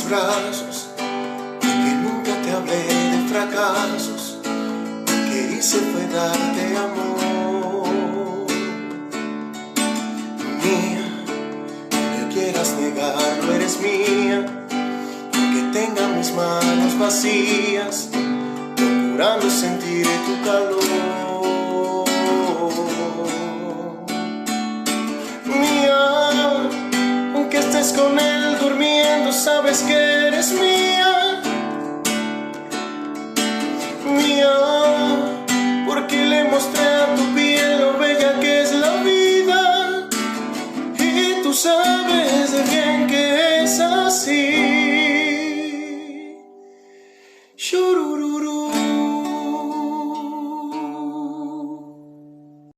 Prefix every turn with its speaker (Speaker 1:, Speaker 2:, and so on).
Speaker 1: brazos, que nunca te hablé de fracasos, lo que hice fue darte amor. Mía, no quieras negarlo, eres mía, aunque tenga mis manos vacías, procurando sentir tu calor. Mía, aunque estés con él durmiendo, sabes que